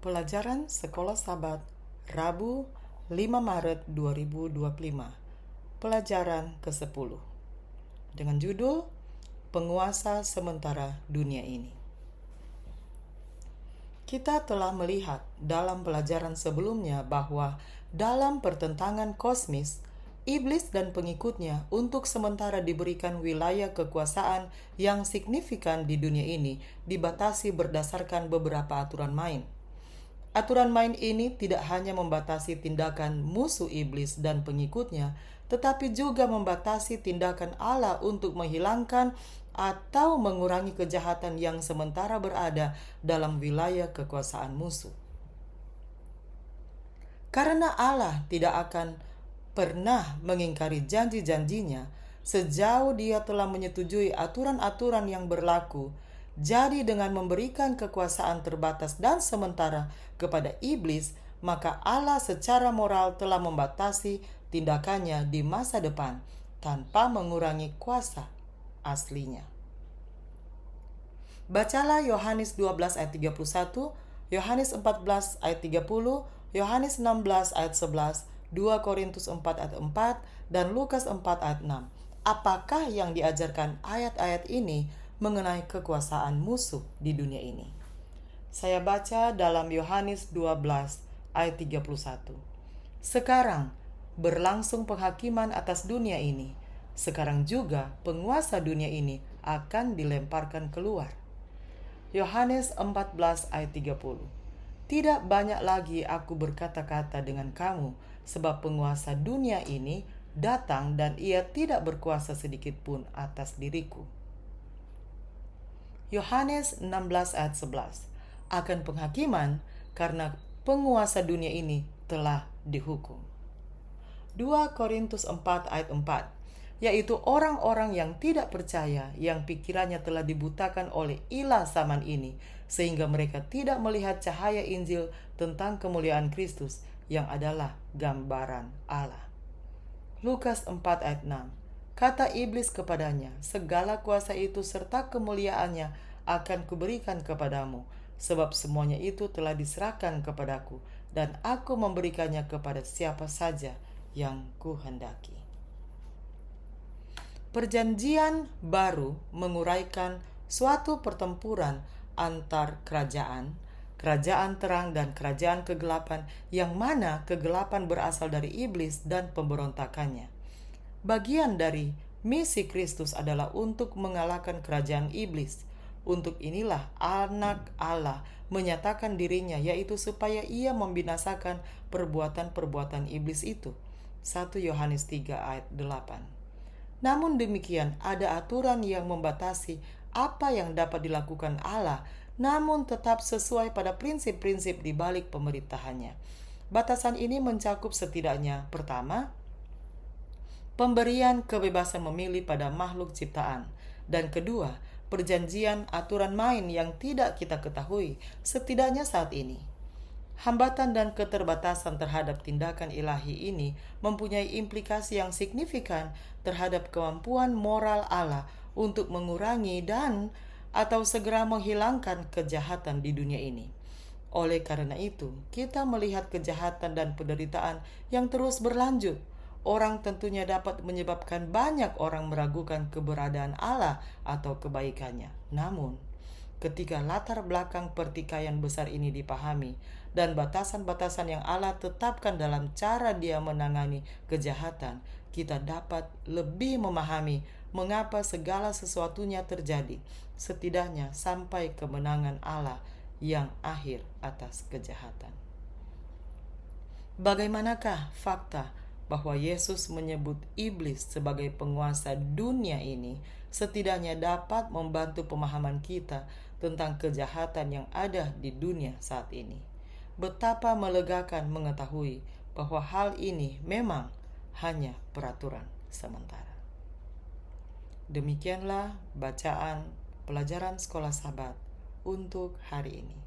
Pelajaran Sekolah Sabat, Rabu 5 Maret 2025. Pelajaran ke-10 dengan judul Penguasa Sementara Dunia Ini. Kita telah melihat dalam pelajaran sebelumnya bahwa dalam pertentangan kosmis, iblis dan pengikutnya untuk sementara diberikan wilayah kekuasaan yang signifikan di dunia ini dibatasi berdasarkan beberapa aturan main. Aturan main ini tidak hanya membatasi tindakan musuh iblis dan pengikutnya, tetapi juga membatasi tindakan Allah untuk menghilangkan atau mengurangi kejahatan yang sementara berada dalam wilayah kekuasaan musuh. Karena Allah tidak akan pernah mengingkari janji-janjinya sejauh Dia telah menyetujui aturan-aturan yang berlaku. Jadi dengan memberikan kekuasaan terbatas dan sementara kepada iblis, maka Allah secara moral telah membatasi tindakannya di masa depan tanpa mengurangi kuasa aslinya. Bacalah Yohanes 12 ayat 31, Yohanes 14 ayat 30, Yohanes 16 ayat 11, 2 Korintus 4 ayat 4, dan Lukas 4 ayat 6. Apakah yang diajarkan ayat-ayat ini mengenai kekuasaan musuh di dunia ini? Saya baca dalam Yohanes 12 ayat 31. Sekarang berlangsung penghakiman atas dunia ini. Sekarang juga penguasa dunia ini akan dilemparkan keluar. Yohanes 14 ayat 30. Tidak banyak lagi aku berkata-kata dengan kamu, sebab penguasa dunia ini datang dan ia tidak berkuasa sedikit pun atas diriku. Yohanes 16 ayat 11. Akan penghakiman karena penguasa dunia ini telah dihukum. 2 Korintus 4 ayat 4, yaitu orang-orang yang tidak percaya, yang pikirannya telah dibutakan oleh ilah zaman ini, sehingga mereka tidak melihat cahaya Injil tentang kemuliaan Kristus yang adalah gambaran Allah. Lukas 4 ayat 6. Kata iblis kepadanya, segala kuasa itu serta kemuliaannya akan kuberikan kepadamu, sebab semuanya itu telah diserahkan kepadaku, dan aku memberikannya kepada siapa saja yang kuhendaki. Perjanjian baru menguraikan suatu pertempuran antar kerajaan terang dan kerajaan kegelapan, yang mana kegelapan berasal dari iblis dan pemberontakannya. Bagian dari misi Kristus adalah untuk mengalahkan kerajaan iblis. Untuk inilah anak Allah menyatakan dirinya, yaitu supaya ia membinasakan perbuatan-perbuatan iblis itu. 1 Yohanes 3 ayat 8. Namun demikian, ada aturan yang membatasi apa yang dapat dilakukan Allah, namun tetap sesuai pada prinsip-prinsip di balik pemerintahannya. Batasan ini mencakup setidaknya, pertama, pemberian kebebasan memilih pada makhluk ciptaan, dan kedua, perjanjian aturan main yang tidak kita ketahui, setidaknya saat ini. Hambatan dan keterbatasan terhadap tindakan ilahi ini mempunyai implikasi yang signifikan terhadap kemampuan moral Allah untuk mengurangi dan atau segera menghilangkan kejahatan di dunia ini. Oleh karena itu, kita melihat kejahatan dan penderitaan yang terus berlanjut. Orang tentunya dapat menyebabkan banyak orang meragukan keberadaan Allah atau kebaikannya. Namun, ketika latar belakang pertikaian besar ini dipahami dan batasan-batasan yang Allah tetapkan dalam cara Dia menangani kejahatan, kita dapat lebih memahami mengapa segala sesuatunya terjadi, setidaknya sampai kemenangan Allah yang akhir atas kejahatan. Bagaimanakah fakta bahwa Yesus menyebut iblis sebagai penguasa dunia ini setidaknya dapat membantu pemahaman kita tentang kejahatan yang ada di dunia saat ini. Betapa melegakan mengetahui bahwa hal ini memang hanya peraturan sementara. Demikianlah bacaan pelajaran Sekolah Sabat untuk hari ini.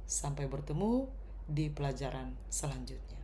Sampai bertemu di pelajaran selanjutnya.